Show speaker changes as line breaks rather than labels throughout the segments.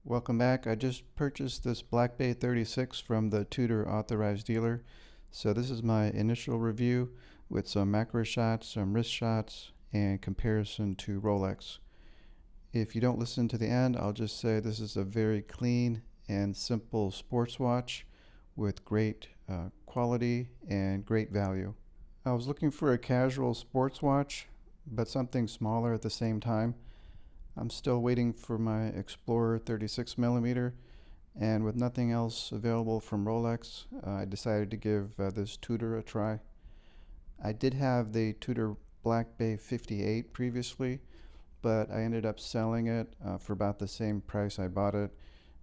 Welcome back. I just purchased this Black Bay 36 from the Tudor authorized dealer. So this is my initial review with some macro shots, some wrist shots, and comparison to Rolex. If you don't listen to the end, I'll just say this is a very clean and simple sports watch with great quality and great value. I was looking for a casual sports watch, but something smaller at the same time. I'm still waiting for my Explorer 36mm, and with nothing else available from Rolex, I decided to give this Tudor a try. I did have the Tudor Black Bay 58 previously, but I ended up selling it for about the same price I bought it,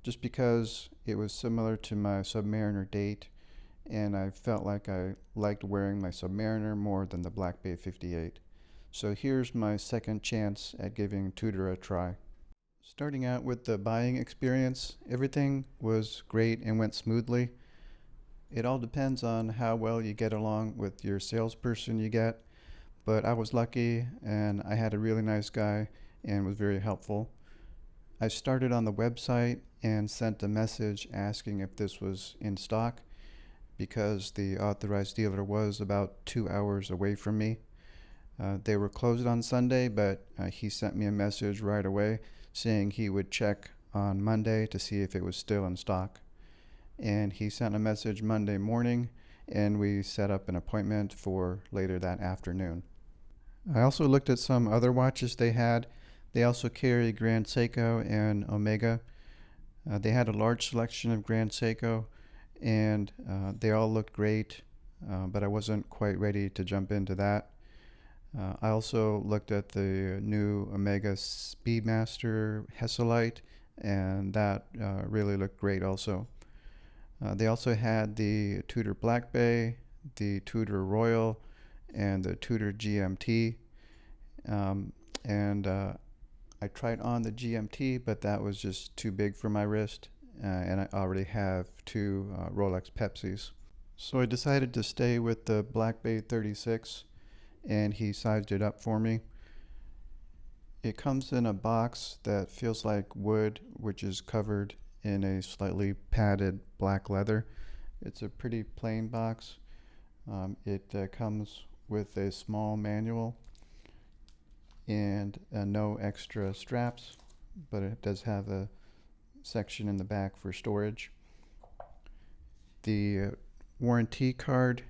just because it was similar to my Submariner date, and I felt like I liked wearing my Submariner more than the Black Bay 58. So here's my second chance at giving Tudor a try. Starting out with the buying experience, everything was great and went smoothly. It all depends on how well you get along with your salesperson you get, but I was lucky and I had a really nice guy and was very helpful. I started on the website and sent a message asking if this was in stock because the authorized dealer was about 2 hours away from me. They were closed on Sunday, but he sent me a message right away saying he would check on Monday to see if it was still in stock. And he sent a message Monday morning, and we set up an appointment for later that afternoon. I also looked at some other watches they had. They also carry Grand Seiko and Omega. They had a large selection of Grand Seiko, and they all looked great, but I wasn't quite ready to jump into that. I also looked at the new Omega Speedmaster Hesalite, and that really looked great also. They also had the Tudor Black Bay, the Tudor Royal, and the Tudor GMT. I tried on the GMT, but that was just too big for my wrist, and I already have two Rolex Pepsis. So I decided to stay with the Black Bay 36, and he sized it up for me. It comes in a box that feels like wood, which is covered in a slightly padded black leather. It's a pretty plain box. It comes with a small manual and no extra straps, but it does have a section in the back for storage. The warranty card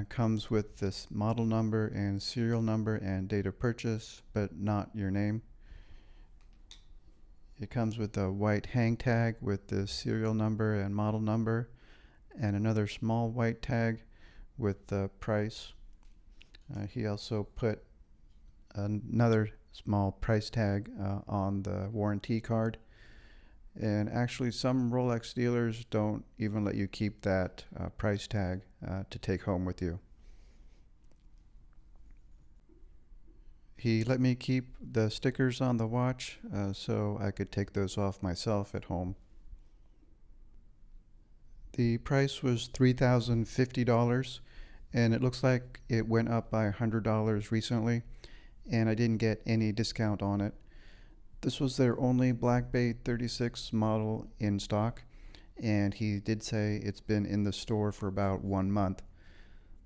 comes with this model number and serial number and date of purchase, but not your name. It comes with a white hang tag with the serial number and model number, and another small white tag with the price. He also put another small price tag on the warranty card. And actually, some Rolex dealers don't even let you keep that price tag to take home with you. He let me keep the stickers on the watch so I could take those off myself at home. The price was $3,050, and it looks like it went up by $100 recently, and I didn't get any discount on it. This was their only Black Bay 36 model in stock, and he did say it's been in the store for about 1 month.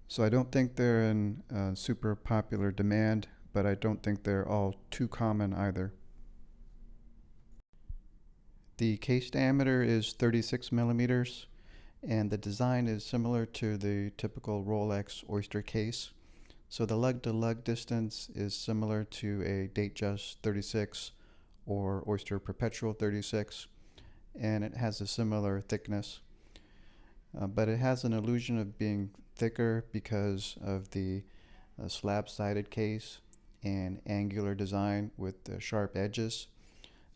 So I don't think they're in super popular demand, but I don't think they're all too common either. The case diameter is 36 millimeters, and the design is similar to the typical Rolex Oyster case. So the lug-to-lug distance is similar to a Datejust 36 or Oyster Perpetual 36, and it has a similar thickness, but it has an illusion of being thicker because of the slab-sided case and angular design with the sharp edges.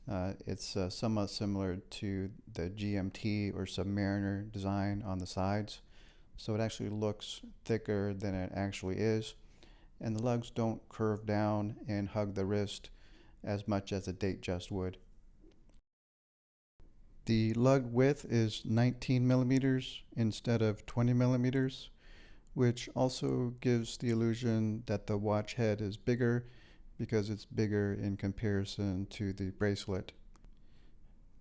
It's somewhat similar to the GMT or Submariner design on the sides, so it actually looks thicker than it actually is, and the lugs don't curve down and hug the wrist as much as a Datejust would. The lug width is 19 millimeters instead of 20 millimeters, which also gives the illusion that the watch head is bigger because it's bigger in comparison to the bracelet.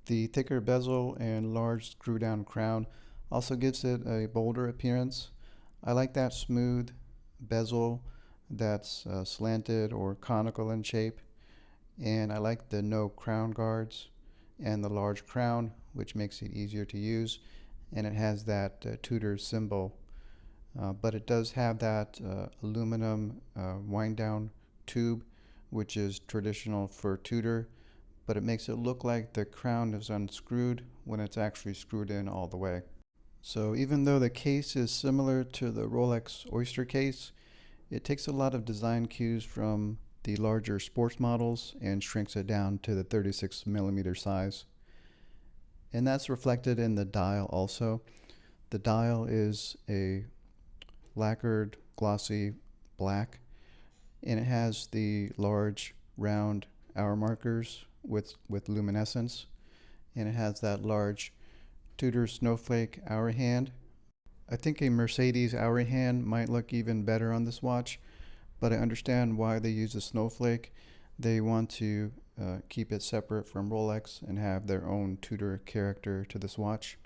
The thicker bezel and large screw down crown also gives it a bolder appearance. I like that smooth bezel that's slanted or conical in shape, and I like the no crown guards and the large crown, which makes it easier to use, and it has that Tudor symbol, but it does have that aluminum wind down tube, which is traditional for Tudor, but it makes it look like the crown is unscrewed when it's actually screwed in all the way. So even though the case is similar to the Rolex Oyster case, it takes a lot of design cues from the larger sports models and shrinks it down to the 36mm size. And that's reflected in the dial also. The dial is a lacquered glossy black, and it has the large round hour markers with luminescence, and it has that large Tudor snowflake hour hand. I think a Mercedes hour hand might look even better on this watch, but I understand why they use a snowflake. They want to keep it separate from Rolex and have their own Tudor character to this watch.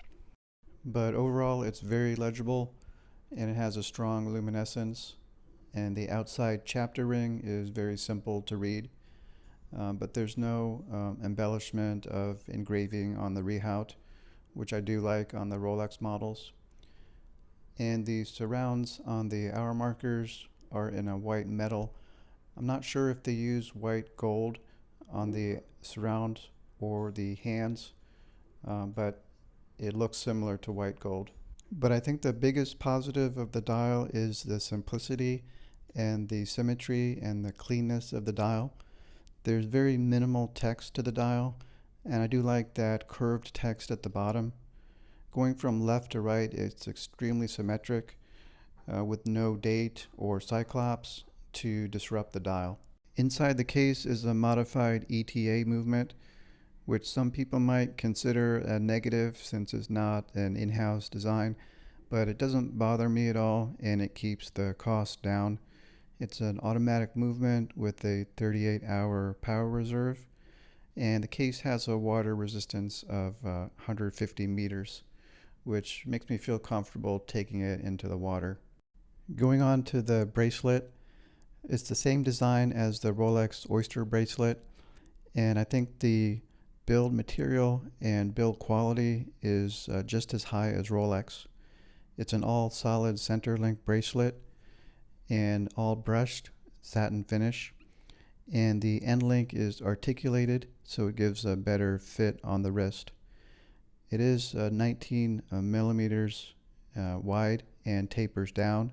But overall, it's very legible, and it has a strong luminescence, and the outside chapter ring is very simple to read, but there's no embellishment of engraving on the rehaut, which I do like on the Rolex models. And the surrounds on the hour markers are in a white metal. I'm not sure if they use white gold on the surround or the hands, but it looks similar to white gold. But I think the biggest positive of the dial is the simplicity and the symmetry and the cleanness of the dial. There's very minimal text to the dial, and I do like that curved text at the bottom. Going from left to right, it's extremely symmetric, with no date or cyclops to disrupt the dial. Inside the case is a modified ETA movement, which some people might consider a negative since it's not an in-house design, but it doesn't bother me at all, and it keeps the cost down. It's an automatic movement with a 38-hour power reserve, and the case has a water resistance of 150 meters, which makes me feel comfortable taking it into the water. Going on to the bracelet, it's the same design as the Rolex Oyster bracelet, and I think the build material and build quality is just as high as Rolex. It's an all solid center link bracelet and all brushed satin finish, and the end link is articulated so it gives a better fit on the wrist. It is 19 millimeters wide and tapers down,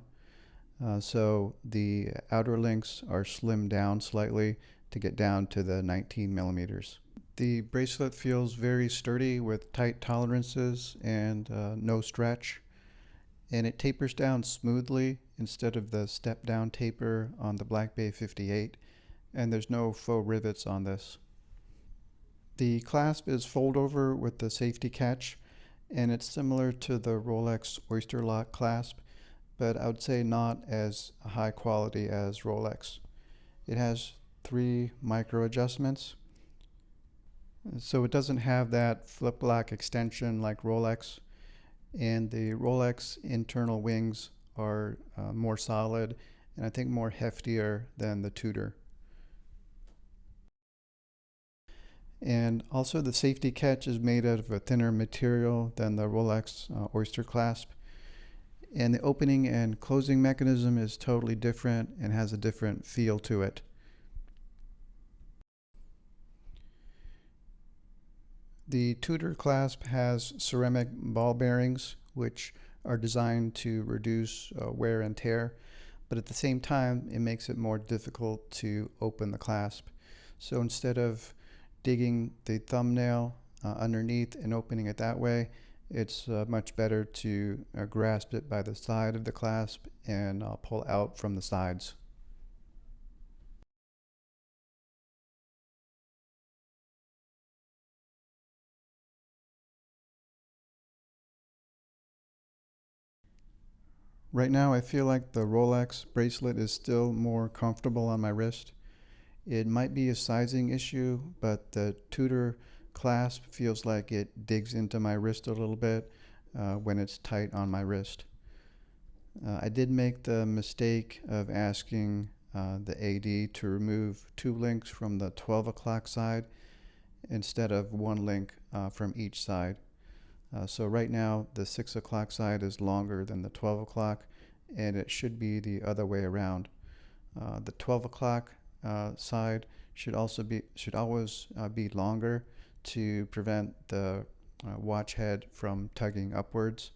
so the outer links are slimmed down slightly to get down to the 19 millimeters. The bracelet feels very sturdy with tight tolerances and no stretch, and it tapers down smoothly instead of the step down taper on the Black Bay 58, and there's no faux rivets on this. The clasp is fold over with the safety catch, and it's similar to the Rolex Oyster lock clasp, but I would say not as high quality as Rolex. It has 3 micro adjustments, so it doesn't have that flip lock extension like Rolex, and the Rolex internal wings are more solid and I think more heftier than the Tudor. And also the safety catch is made out of a thinner material than the Rolex Oyster clasp, and the opening and closing mechanism is totally different and has a different feel to it. The Tudor clasp has ceramic ball bearings, which are designed to reduce wear and tear, but at the same time, it makes it more difficult to open the clasp. So instead of digging the thumbnail underneath and opening it that way, it's much better to grasp it by the side of the clasp and pull out from the sides. Right now I feel like the Rolex bracelet is still more comfortable on my wrist. It might be a sizing issue, but the Tudor clasp feels like it digs into my wrist a little bit when it's tight on my wrist. I did make the mistake of asking the AD to remove 2 links from the 12 o'clock side instead of 1 link from each side. So right now the 6 o'clock side is longer than the 12 o'clock, and it should be the other way around. The 12 o'clock side should always be longer to prevent the watch head from tugging upwards.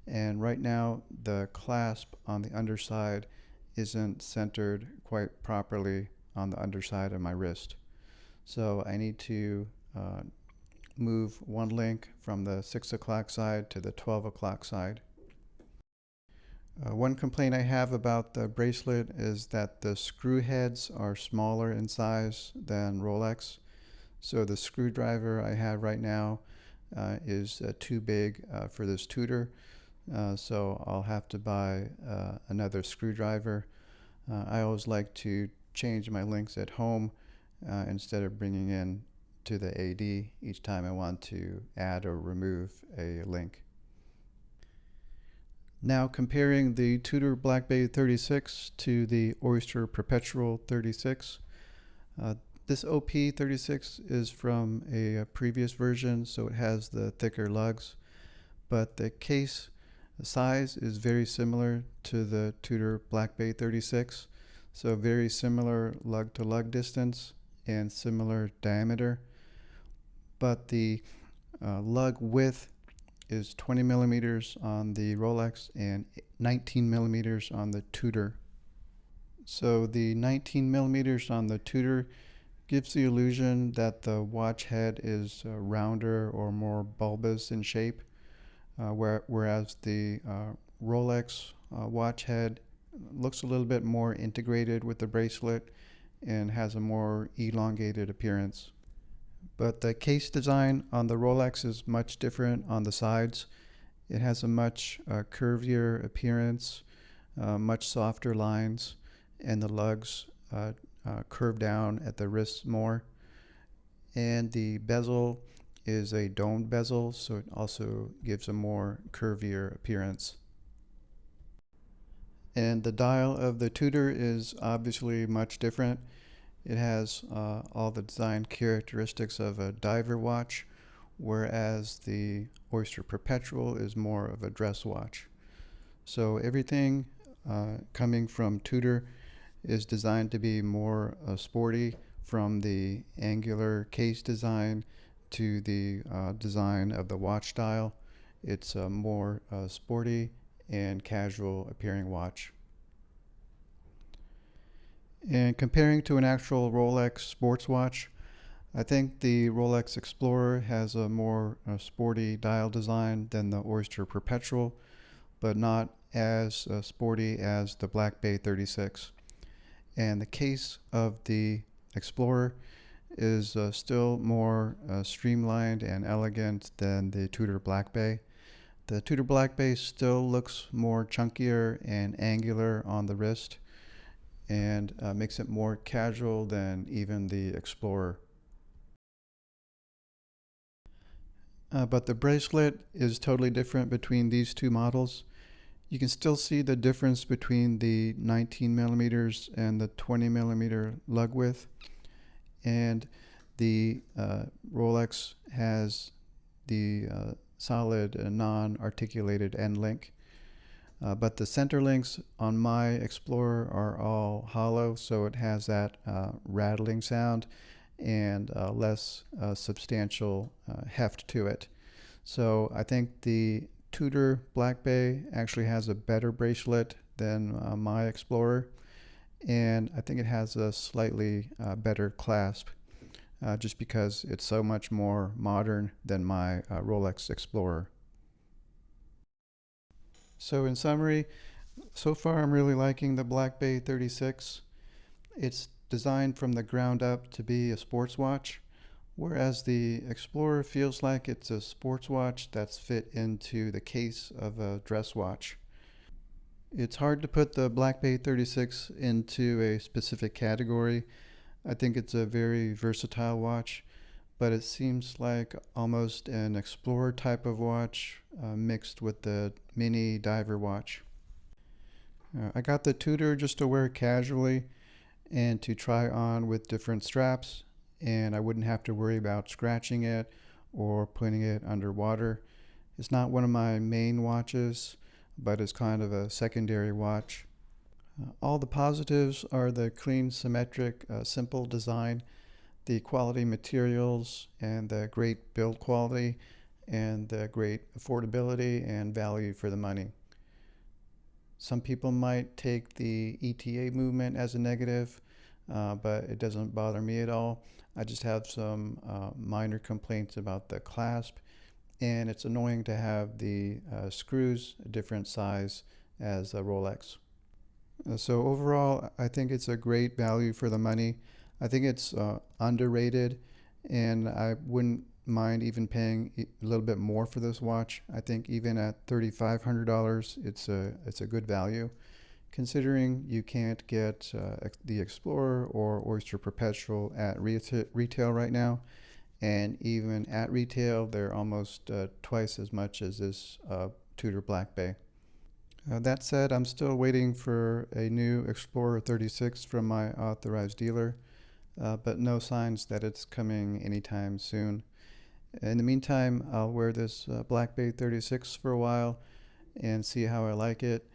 And right now the clasp on the underside isn't centered quite properly on the underside of my wrist. So I need to move 1 link from the 6 o'clock side to the 12 o'clock side. One complaint I have about the bracelet is that the screw heads are smaller in size than Rolex. So the screwdriver I have right now is too big for this Tudor. So I'll have to buy another screwdriver. I always like to change my links at home instead of bringing in to the AD each time I want to add or remove a link. Now comparing the Tudor Black Bay 36 to the Oyster Perpetual 36. This OP36 is from a previous version, so it has the thicker lugs, but the case size is very similar to the Tudor Black Bay 36, so very similar lug to lug distance and similar diameter, but the lug width is 20 millimeters on the Rolex and 19 millimeters on the Tudor. So the 19 millimeters on the Tudor gives the illusion that the watch head is rounder or more bulbous in shape, whereas the Rolex watch head looks a little bit more integrated with the bracelet and has a more elongated appearance. But the case design on the Rolex is much different on the sides. It has a much curvier appearance, much softer lines, and the lugs curve down at the wrists more. And the bezel is a domed bezel, so it also gives a more curvier appearance. And the dial of the Tudor is obviously much different. It has all the design characteristics of a diver watch, whereas the Oyster Perpetual is more of a dress watch. So everything coming from Tudor is designed to be more sporty, from the angular case design to the design of the watch dial. It's a more sporty and casual appearing watch. And comparing to an actual Rolex sports watch, I think the Rolex Explorer has a more sporty dial design than the Oyster Perpetual, but not as sporty as the Black Bay 36. And the case of the Explorer is still more streamlined and elegant than the Tudor Black Bay. The Tudor Black Bay still looks more chunkier and angular on the wrist, and makes it more casual than even the Explorer. But the bracelet is totally different between these two models. You can still see the difference between the 19 millimeters and the 20 millimeter lug width, and the Rolex has the solid non-articulated end link. But the center links on my Explorer are all hollow, so it has that rattling sound and less substantial heft to it. So I think the Tudor Black Bay actually has a better bracelet than my Explorer, and I think it has a slightly better clasp, just because it's so much more modern than my Rolex Explorer. So in summary, so far I'm really liking the Black Bay 36. It's designed from the ground up to be a sports watch, whereas the Explorer feels like it's a sports watch that's fit into the case of a dress watch. It's hard to put the Black Bay 36 into a specific category. I think it's a very versatile watch, but it seems like almost an explorer type of watch mixed with the mini diver watch. I got the Tudor just to wear casually and to try on with different straps, and I wouldn't have to worry about scratching it or putting it underwater. It's not one of my main watches, but it's kind of a secondary watch. All the positives are the clean, symmetric, simple design, the quality materials, and the great build quality, and the great affordability and value for the money. Some people might take the ETA movement as a negative, but it doesn't bother me at all. I just have some minor complaints about the clasp, and it's annoying to have the screws a different size as a Rolex. So overall, I think it's a great value for the money. I think it's underrated, and I wouldn't mind even paying a little bit more for this watch. I think even at $3,500, it's a good value, considering you can't get the Explorer or Oyster Perpetual at retail right now, and even at retail, they're almost twice as much as this Tudor Black Bay. That said, I'm still waiting for a new Explorer 36 from my authorized dealer, but no signs that it's coming anytime soon. In the meantime, I'll wear this Black Bay 36 for a while and see how I like it.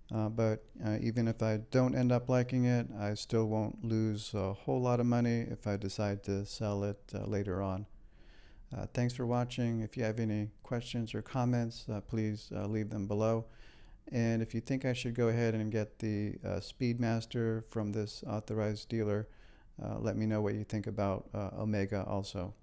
But even if I don't end up liking it, I still won't lose a whole lot of money if I decide to sell it later on. Thanks for watching. If you have any questions or comments, please leave them below. And if you think I should go ahead and get the Speedmaster from this authorized dealer, let me know what you think about Omega also.